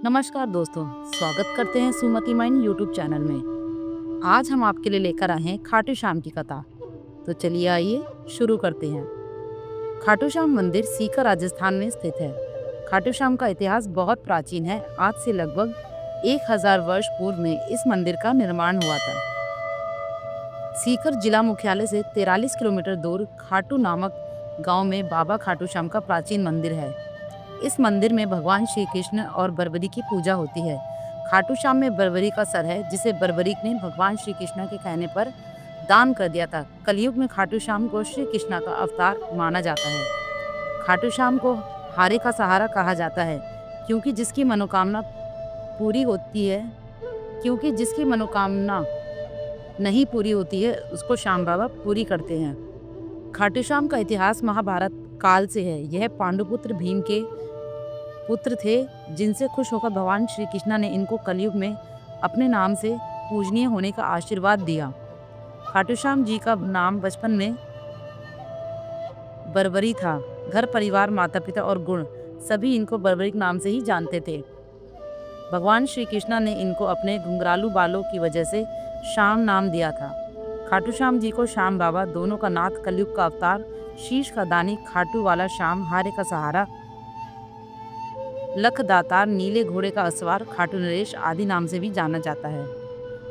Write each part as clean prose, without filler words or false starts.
नमस्कार दोस्तों, स्वागत करते हैं सुमति माइन यूट्यूब चैनल में। आज हम आपके लिए लेकर आए हैं खाटू श्याम की कथा। तो चलिए आइए शुरू करते हैं। खाटू श्याम मंदिर सीकर राजस्थान में स्थित है। खाटू श्याम का इतिहास बहुत प्राचीन है। आज से लगभग 1000 वर्ष पूर्व में इस मंदिर का निर्माण हुआ था। सीकर जिला मुख्यालय से 43 किलोमीटर दूर खाटू नामक गांव में बाबा खाटू श्याम का प्राचीन मंदिर है। इस मंदिर में भगवान श्री कृष्ण और बर्बरी की पूजा होती है। खाटू श्याम में बर्बरी का सर है, जिसे बर्बरीक ने भगवान श्री कृष्ण के कहने पर दान कर दिया था। कलयुग में खाटू श्याम को श्री कृष्ण का अवतार माना जाता है। खाटू श्याम को हारे का सहारा कहा जाता है, क्योंकि जिसकी मनोकामना नहीं पूरी होती है, उसको श्याम बाबा पूरी करते हैं। खाटू श्याम का इतिहास महाभारत काल से है। यह पांडुपुत्र भीम के पुत्र थे, जिनसे खुश होकर भगवान श्री कृष्ण ने इनको कलयुग में अपने नाम से पूजनीय होने का आशीर्वाद दिया। खाटू श्याम जी का नाम बचपन में बर्बरी था। घर परिवार, माता पिता और गुण सभी इनको बर्बरीक नाम से ही जानते थे। भगवान श्री कृष्ण ने इनको अपने घुंघरालू बालों की वजह से श्याम नाम दिया था। खाटू श्याम जी को श्याम बाबा, दोनों का नाथ, कलयुग का अवतार, शीश का दानी, खाटू वाला श्याम, हारे का सहारा, लख दातार, नीले घोड़े का असवार, खाटू नरेश आदि नाम से भी जाना जाता है।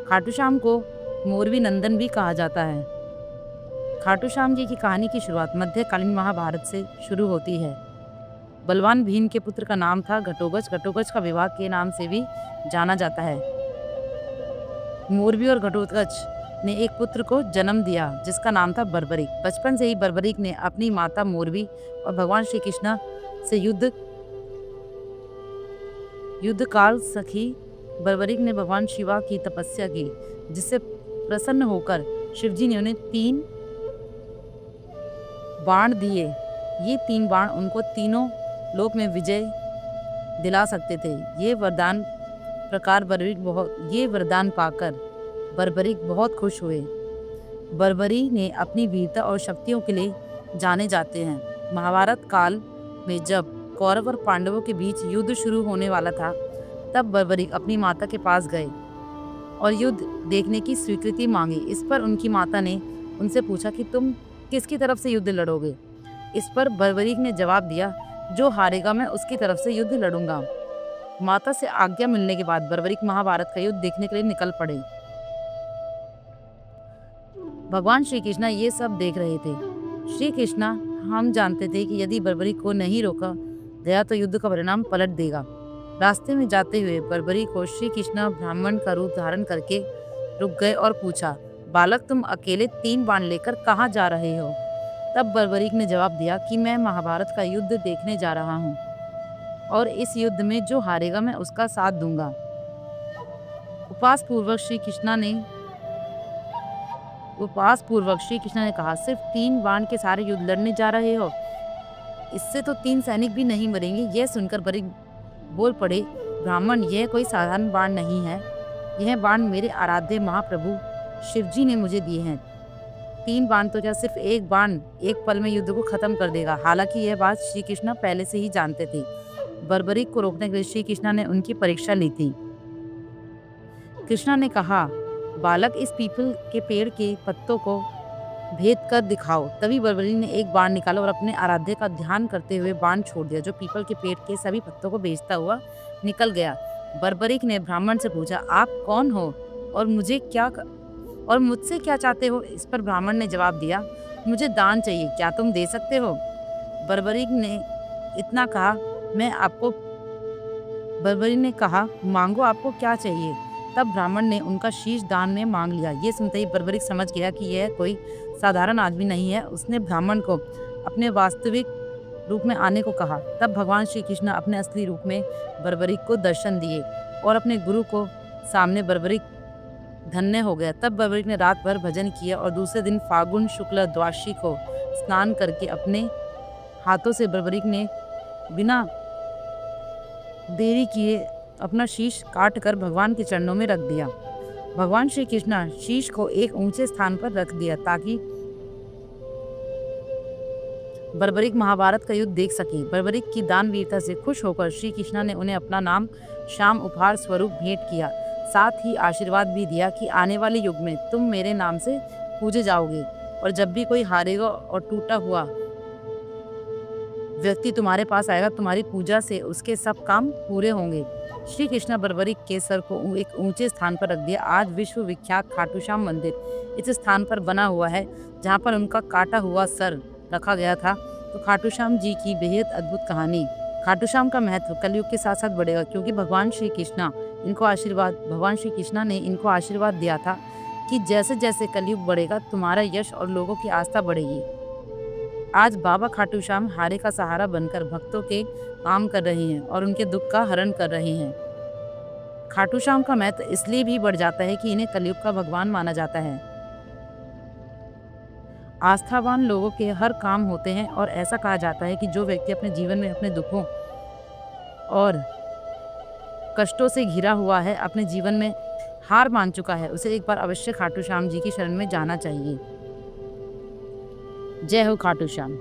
खाटू श्याम को मोरवी नंदन भी कहा जाता है। खाटू श्याम जी की कहानी की शुरुआत मध्यकालीन महाभारत से शुरू होती है। बलवान भीम के पुत्र का नाम था घटोत्कच। घटोत्कच का विवाह के नाम से भी जाना जाता है। मोरवी और घटोत्कच ने एक पुत्र को जन्म दिया, जिसका नाम था बर्बरीक। बचपन से ही बर्बरीक ने अपनी माता मोरवी और भगवान श्री कृष्ण से युद्ध काल सखी बर्बरीक ने भगवान शिवा की तपस्या की, जिससे प्रसन्न होकर शिवजी ने उन्हें 3 बाण दिए। ये 3 बाण उनको तीनों लोक में विजय दिला सकते थे। ये वरदान पाकर बर्बरीक बहुत खुश हुए। बर्बरी ने अपनी वीरता और शक्तियों के लिए जाने जाते हैं। महाभारत काल में जब कौरव और पांडवों के बीच युद्ध शुरू होने वाला था, तब बर्बरीक अपनी माता के पास गए और युद्ध देखने की स्वीकृति मांगी। इस पर उनकी माता ने उनसे पूछा कि तुम किसकी तरफ से युद्ध लड़ोगे। इस पर बर्बरीक ने जवाब दिया, जो हारेगा मैं उसकी तरफ से युद्ध लड़ूंगा। माता से आज्ञा मिलने के बाद बर्बरीक महाभारत का युद्ध देखने के लिए निकल पड़े। भगवान श्री कृष्ण ये सब देख रहे थे। श्री कृष्ण हम जानते थे कि यदि बर्बरीक को नहीं रोका गया तो युद्ध का परिणाम पलट देगा। रास्ते में जाते हुए बर्बरीक को श्री कृष्ण ब्राह्मण का रूप धारण करके रुक गए और पूछा, बालक तुम अकेले 3 बाण लेकर कहाँ जा रहे हो। तब बर्बरीक ने जवाब दिया कि मैं महाभारत का युद्ध देखने जा रहा हूँ और इस युद्ध में जो हारेगा मैं उसका साथ दूंगा। उपवास पूर्वक श्री कृष्ण ने कहा, सिर्फ 3 बाण के सारे युद्ध लड़ने जा रहे हो, इससे तो 3 सैनिक भी नहीं मरेंगे। यह सुनकर बर्बरीक बोल पड़े, ब्राह्मण, यह कोई साधारण बाण नहीं है। यह बाण मेरे आराध्य महाप्रभु शिवजी ने मुझे दिए हैं। 3 बाण तो क्या, सिर्फ एक बाण एक पल में युद्ध को खत्म कर देगा। हालांकि यह बात श्री कृष्ण पहले से ही जानते थे। बर्बरीक को रोकने के लिए श्री कृष्ण ने उनकी परीक्षा ली थी। कृष्ण ने कहा, बालक, इस पीपल के पेड़ के पत्तों को भेद कर दिखाओ। तभी बर्बरीक ने एक बाण निकाला और अपने आराध्य का ध्यान करते हुए बाण छोड़ दिया, जो पीपल के पेड़ के सभी पत्तों को भेजता हुआ निकल गया। बर्बरीक ने ब्राह्मण से पूछा, आप कौन हो और मुझसे क्या चाहते हो। इस पर ब्राह्मण ने जवाब दिया, मुझे दान चाहिए, क्या तुम दे सकते हो। बर्बरीक ने इतना कहा, बर्बरीक ने कहा, मांगो, आपको क्या चाहिए। तब ब्राह्मण ने उनका शीश दान में मांग लिया। ये सुनते ही बर्बरीक समझ गया कि यह कोई साधारण आदमी नहीं है। उसने ब्राह्मण को अपने वास्तविक रूप में आने को कहा। तब भगवान श्री कृष्ण अपने असली रूप में बर्बरीक को दर्शन दिए और अपने गुरु को सामने बर्बरीक धन्य हो गया। तब बर्बरीक ने रात भर भजन किया और दूसरे दिन फागुन शुक्ल द्वादशी को स्नान करके अपने हाथों से बर्बरीक ने बिना देरी किए अपना शीश काट कर भगवान के चरणों में रख दिया। भगवान श्री कृष्ण शीश को एक ऊंचे स्थान पर रख दिया ताकि बर्बरिक महाभारत का युद्ध देख सके। बर्बरिक की दानवीरता से खुश होकर श्री कृष्णा ने उन्हें अपना नाम श्याम उपहार स्वरूप भेंट किया। साथ ही आशीर्वाद भी दिया कि आने वाले युग में तुम मेरे नाम से पूजे जाओगे और जब भी कोई हारेगा और टूटा हुआ व्यक्ति तुम्हारे पास आएगा, तुम्हारी पूजा से उसके सब काम पूरे होंगे। श्री कृष्णा बर्बरिक के सर को एक ऊंचे स्थान पर रख दिया। आज विश्व विख्यात खाटू श्याम मंदिर इस स्थान पर बना हुआ है जहाँ पर उनका काटा हुआ सर रखा गया था। तो खाटू श्याम जी की बेहद अद्भुत कहानी। खाटू श्याम का महत्व कलयुग के साथ साथ बढ़ेगा, क्योंकि भगवान श्री कृष्णा ने इनको आशीर्वाद दिया था कि जैसे जैसे कलयुग बढ़ेगा तुम्हारा यश और लोगों की आस्था बढ़ेगी। आज बाबा खाटू श्याम हारे का सहारा बनकर भक्तों के काम कर रहे हैं और उनके दुख का हरण कर रहे हैं। खाटू श्याम का महत्व इसलिए भी बढ़ जाता है कि इन्हें कलयुग का भगवान माना जाता है। आस्थावान लोगों के हर काम होते हैं और ऐसा कहा जाता है कि जो व्यक्ति अपने जीवन में अपने दुखों और कष्टों से घिरा हुआ है, अपने जीवन में हार मान चुका है, उसे एक बार अवश्य खाटू श्याम जी की शरण में जाना चाहिए। जय हो खाटू श्याम।